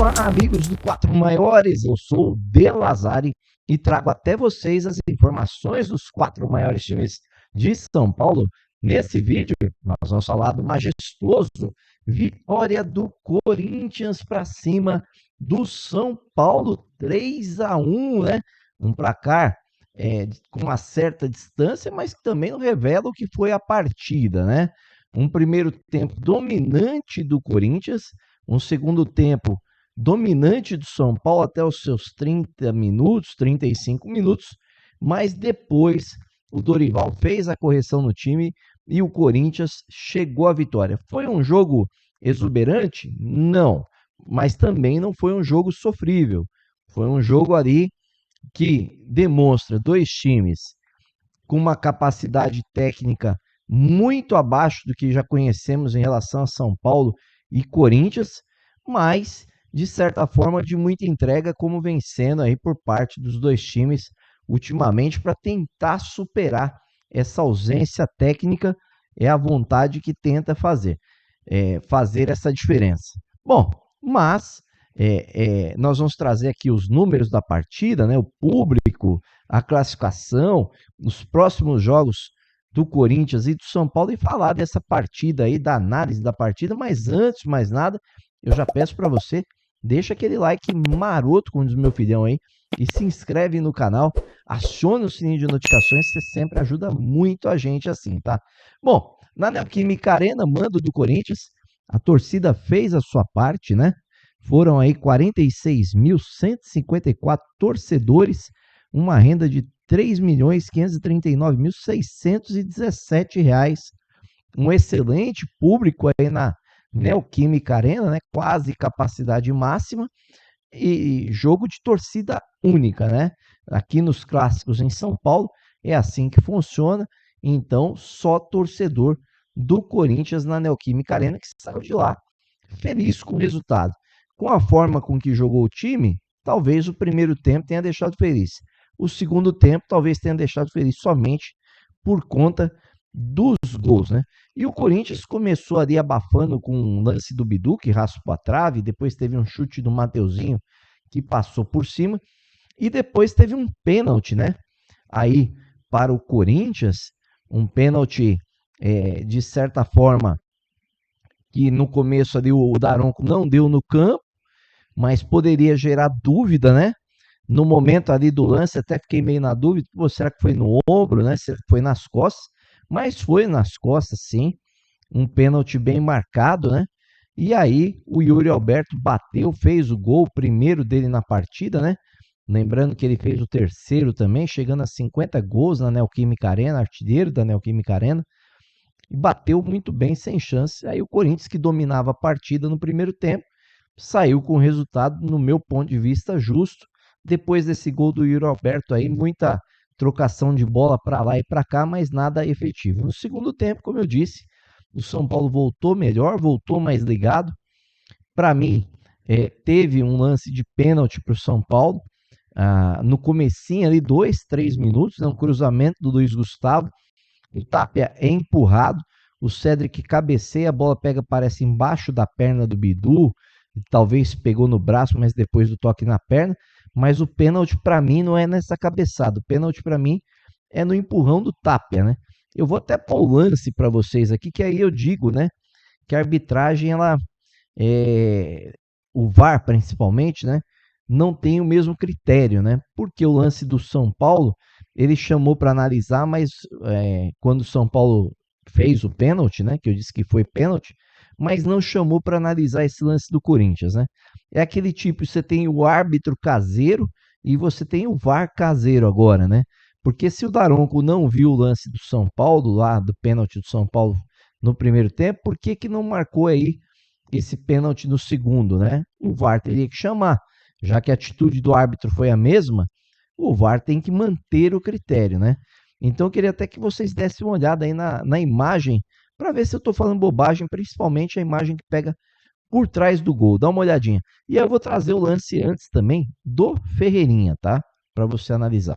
Olá, amigos do Quatro Maiores, eu sou o De Lazari e trago até vocês as informações dos quatro maiores times de São Paulo. Nesse vídeo, nós vamos falar do majestoso vitória do Corinthians para cima do São Paulo, 3-1, né? Um placar com uma certa distância, mas que também não revela o que foi a partida, né? Um primeiro tempo dominante do Corinthians, um segundo tempo dominante do São Paulo até os seus 30 minutos, 35 minutos, mas depois o Dorival fez a correção no time e o Corinthians chegou à vitória. Foi um jogo exuberante? Não, mas também não foi um jogo sofrível. Foi um jogo ali que demonstra dois times com uma capacidade técnica muito abaixo do que já conhecemos em relação a São Paulo e Corinthians, mas de certa forma de muita entrega, como vencendo aí por parte dos dois times ultimamente para tentar superar essa ausência técnica, é a vontade que tenta fazer essa diferença. Bom, mas nós vamos trazer aqui os números da partida, né, o público, a classificação, os próximos jogos do Corinthians e do São Paulo e falar dessa partida aí, da análise da partida, mas antes de mais nada, eu já peço para você, deixa aquele like maroto, como diz meu filhão aí, e se inscreve no canal, aciona o sininho de notificações, você sempre ajuda muito a gente assim, tá? Bom, na Neoquímica Arena, mando do Corinthians, a torcida fez a sua parte, né? Foram aí 46.154 torcedores, uma renda de R$ 3.539.617. Um excelente público aí na Neoquímica Arena, né? Quase capacidade máxima. E jogo de torcida única, né? Aqui nos clássicos em São Paulo é assim que funciona. Então, só torcedor do Corinthians na Neoquímica Arena que saiu de lá feliz com o resultado. Com a forma com que jogou o time, talvez o primeiro tempo tenha deixado feliz. O segundo tempo talvez tenha deixado feliz somente por conta dos gols, né? E o Corinthians começou ali abafando com um lance do Bidu, que raspou a trave, depois teve um chute do Mateuzinho, que passou por cima, e depois teve um pênalti, né? Aí, para o Corinthians, um pênalti, de certa forma, que no começo ali o Daronco não deu no campo, mas poderia gerar dúvida, né? No momento ali do lance, até fiquei meio na dúvida, pô, será que foi no ombro, né? Se foi nas costas, mas foi nas costas, sim. Um pênalti bem marcado, né? E aí o Yuri Alberto bateu, fez o gol, o primeiro dele na partida, né? Lembrando que ele fez o terceiro também, chegando a 50 gols na Neoquímica Arena, artilheiro da Neoquímica Arena, e bateu muito bem, sem chance. Aí o Corinthians, que dominava a partida no primeiro tempo, saiu com o resultado, no meu ponto de vista, justo. Depois desse gol do Yuri Alberto aí, muita trocação de bola para lá e para cá, mas nada efetivo. No segundo tempo, como eu disse, o São Paulo voltou melhor, voltou mais ligado. Para mim, teve um lance de pênalti para o São Paulo, no comecinho ali, 2, 3 minutos, um cruzamento do Luiz Gustavo, o Tapia é empurrado, o Cedric cabeceia, a bola pega, parece embaixo da perna do Bidu, talvez pegou no braço, mas depois do toque na perna, mas o pênalti para mim não é nessa cabeçada, o pênalti para mim é no empurrão do Tapia, né? Eu vou até pôr o lance para vocês aqui, que aí eu digo, né, que a arbitragem, o VAR principalmente, né, não tem o mesmo critério, né? Porque o lance do São Paulo, ele chamou para analisar, mas quando o São Paulo fez o pênalti, né, que eu disse que foi pênalti, mas não chamou para analisar esse lance do Corinthians, né? É aquele tipo, você tem o árbitro caseiro e você tem o VAR caseiro agora, né? Porque se o Daronco não viu o lance do São Paulo, lá do pênalti do São Paulo no primeiro tempo, por que não marcou aí esse pênalti no segundo, né? O VAR teria que chamar. Já que a atitude do árbitro foi a mesma, o VAR tem que manter o critério, né? Então eu queria até que vocês dessem uma olhada aí na imagem, para ver se eu estou falando bobagem, principalmente a imagem que pega por trás do gol. Dá uma olhadinha. E aí eu vou trazer o lance antes também do Ferreirinha, tá? Para você analisar.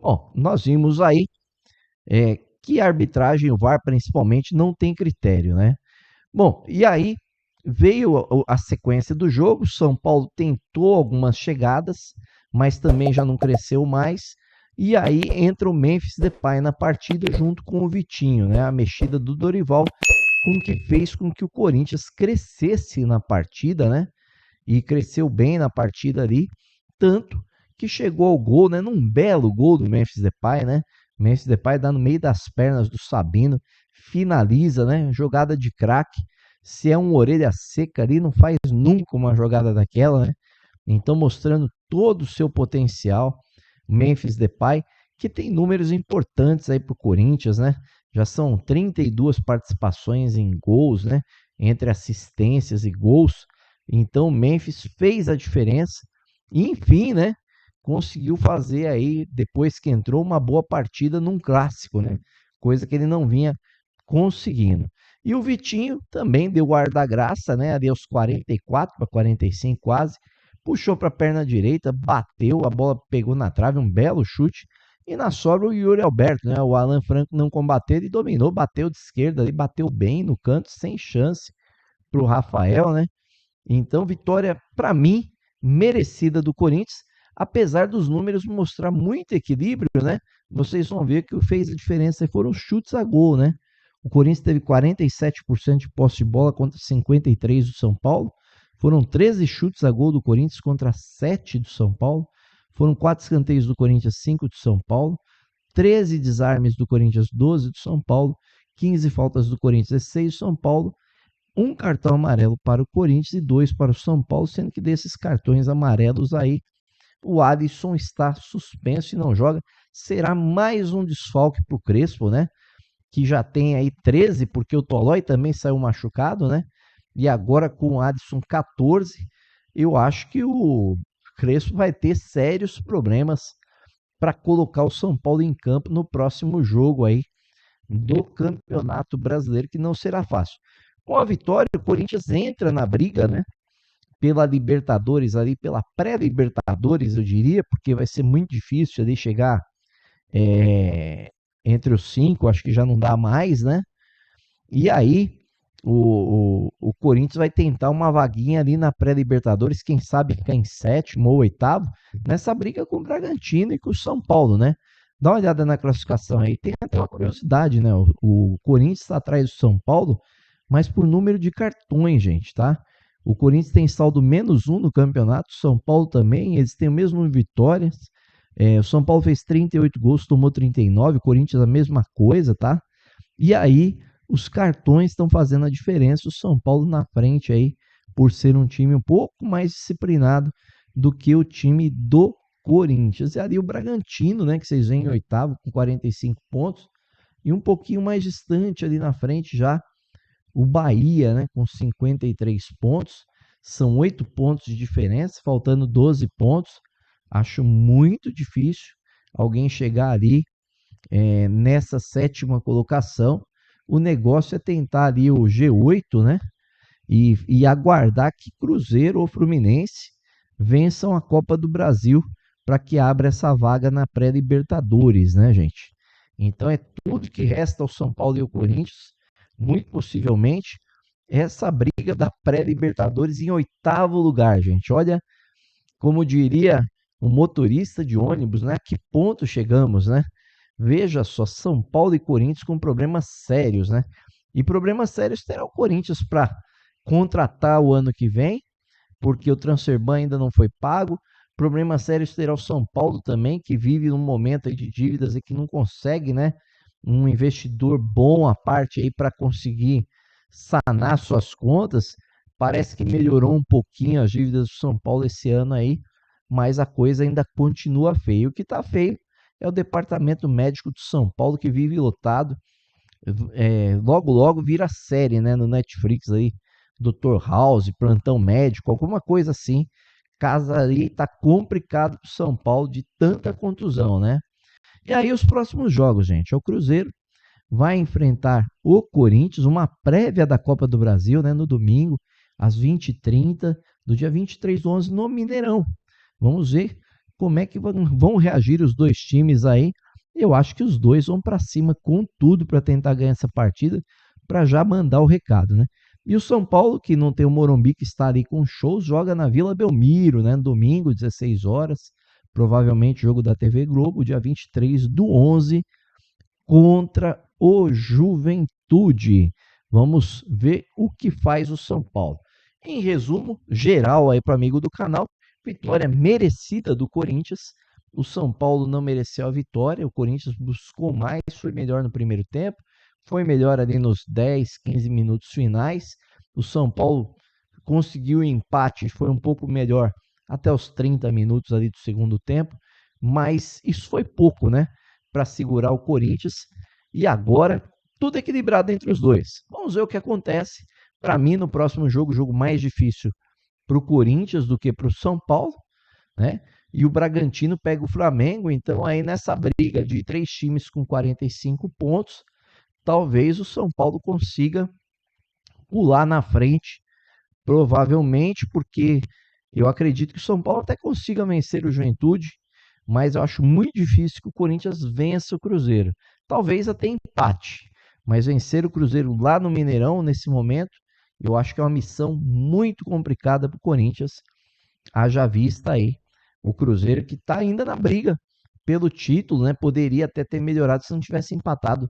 Bom, nós vimos aí que a arbitragem, o VAR principalmente, não tem critério, né? Bom, e aí veio a sequência do jogo. São Paulo tentou algumas chegadas, mas também já não cresceu mais. E aí entra o Memphis Depay na partida junto com o Vitinho, né? A mexida do Dorival, com que fez com que o Corinthians crescesse na partida, né? E cresceu bem na partida ali, tanto que chegou ao gol, né? Num belo gol do Memphis Depay, né? Memphis Depay dá no meio das pernas do Sabino, finaliza, né? Jogada de craque. Se é um orelha seca ali, não faz nunca uma jogada daquela, né? Então mostrando todo o seu potencial, Memphis Depay, que tem números importantes aí para o Corinthians, né? Já são 32 participações em gols, né? Entre assistências e gols. Então o Memphis fez a diferença e, enfim, né? Conseguiu fazer aí, depois que entrou, uma boa partida num clássico, né? Coisa que ele não vinha conseguindo. E o Vitinho também deu o ar da graça, né? Ali aos 44 para 45 quase. Puxou para a perna direita, bateu, a bola pegou na trave, um belo chute. E na sobra o Yuri Alberto, né? O Alan Franco não combateu, ele dominou, bateu de esquerda ali, bateu bem no canto, sem chance para o Rafael, né? Então, vitória, para mim, merecida do Corinthians, apesar dos números mostrar muito equilíbrio, né? Vocês vão ver que o que fez a diferença foram os chutes a gol, né? O Corinthians teve 47% de posse de bola contra 53% do São Paulo. Foram 13 chutes a gol do Corinthians contra 7 do São Paulo. Foram 4 escanteios do Corinthians, 5 do São Paulo. 13 desarmes do Corinthians, 12 do São Paulo. 15 faltas do Corinthians, 16 do São Paulo. Um cartão amarelo para o Corinthians e 2 para o São Paulo, sendo que desses cartões amarelos aí, o Alisson está suspenso e não joga. Será mais um desfalque para o Crespo, né? Que já tem aí 13, porque o Tolói também saiu machucado, né? E agora com o Alisson 14, eu acho que o Crespo vai ter sérios problemas para colocar o São Paulo em campo no próximo jogo aí do Campeonato Brasileiro, que não será fácil. Com a vitória, o Corinthians entra na briga, né? Pela Libertadores ali, pela pré-Libertadores, eu diria, porque vai ser muito difícil ali chegar entre os 5, acho que já não dá mais, né? E aí, o Corinthians vai tentar uma vaguinha ali na pré-Libertadores, quem sabe ficar em sétimo ou oitavo, nessa briga com o Bragantino e com o São Paulo, né? Dá uma olhada na classificação aí, tem até uma curiosidade, né? O Corinthians está atrás do São Paulo, mas por número de cartões, gente, tá? O Corinthians tem saldo -1 no campeonato, o São Paulo também, eles têm o mesmo número de vitórias. O São Paulo fez 38 gols, tomou 39, o Corinthians a mesma coisa, tá? E aí, os cartões estão fazendo a diferença, o São Paulo na frente aí, por ser um time um pouco mais disciplinado do que o time do Corinthians. E ali o Bragantino, né, que vocês veem em oitavo com 45 pontos, e um pouquinho mais distante ali na frente já o Bahia, né, com 53 pontos. São 8 pontos de diferença, faltando 12 pontos. Acho muito difícil alguém chegar ali nessa sétima colocação. O negócio é tentar ali o G8, né? E aguardar que Cruzeiro ou Fluminense vençam a Copa do Brasil para que abra essa vaga na pré-Libertadores, né, gente? Então é tudo que resta ao São Paulo e ao Corinthians, muito possivelmente, essa briga da pré-Libertadores em oitavo lugar, gente. Olha, como diria um motorista de ônibus, né? A que ponto chegamos, né? Veja só, São Paulo e Corinthians com problemas sérios, né? E problemas sérios terá o Corinthians para contratar o ano que vem, porque o Transferban ainda não foi pago. Problemas sérios terá o São Paulo também, que vive num momento de dívidas e que não consegue, né? Um investidor bom à parte aí para conseguir sanar suas contas. Parece que melhorou um pouquinho as dívidas do São Paulo esse ano aí, mas a coisa ainda continua feia. O que está feio é o departamento médico de São Paulo, que vive lotado. Logo, logo vira série, né, no Netflix aí, Dr. House, Plantão Médico, alguma coisa assim. Casa ali tá complicado pro São Paulo de tanta contusão, né? E aí os próximos jogos, gente, o Cruzeiro vai enfrentar o Corinthians, uma prévia da Copa do Brasil, né, no domingo, às 20h30, do dia 23/11, no Mineirão. Vamos ver como é que vão reagir os dois times aí. Eu acho que os dois vão para cima com tudo para tentar ganhar essa partida, para já mandar o recado, né? E o São Paulo, que não tem o Morumbi, que está ali com shows, joga na Vila Belmiro, né? No domingo, 16 horas, provavelmente jogo da TV Globo, dia 23/11, contra o Juventude. Vamos ver o que faz o São Paulo. Em resumo, geral aí para amigo do canal, vitória merecida do Corinthians. O São Paulo não mereceu a vitória, o Corinthians buscou mais, foi melhor no primeiro tempo, foi melhor ali nos 10, 15 minutos finais. O São Paulo conseguiu o empate, foi um pouco melhor até os 30 minutos ali do segundo tempo, mas isso foi pouco, né, para segurar o Corinthians. E agora, tudo equilibrado entre os dois. Vamos ver o que acontece. Para mim, no próximo jogo, o jogo mais difícil para o Corinthians do que para o São Paulo, né? E o Bragantino pega o Flamengo, então aí nessa briga de 3 times com 45 pontos, talvez o São Paulo consiga pular na frente, provavelmente, porque eu acredito que o São Paulo até consiga vencer o Juventude, mas eu acho muito difícil que o Corinthians vença o Cruzeiro. Talvez até empate, mas vencer o Cruzeiro lá no Mineirão, nesse momento, eu acho que é uma missão muito complicada para o Corinthians. Haja vista aí o Cruzeiro, que está ainda na briga pelo título, né? Poderia até ter melhorado se não tivesse empatado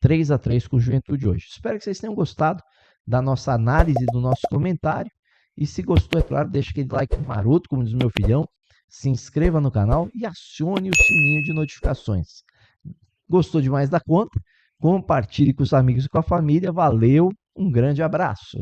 3-3 com o Juventude hoje. Espero que vocês tenham gostado da nossa análise, do nosso comentário. E se gostou, é claro, deixa aquele like maroto, como diz o meu filhão. Se inscreva no canal e acione o sininho de notificações. Gostou demais da conta? Compartilhe com os amigos e com a família. Valeu, um grande abraço.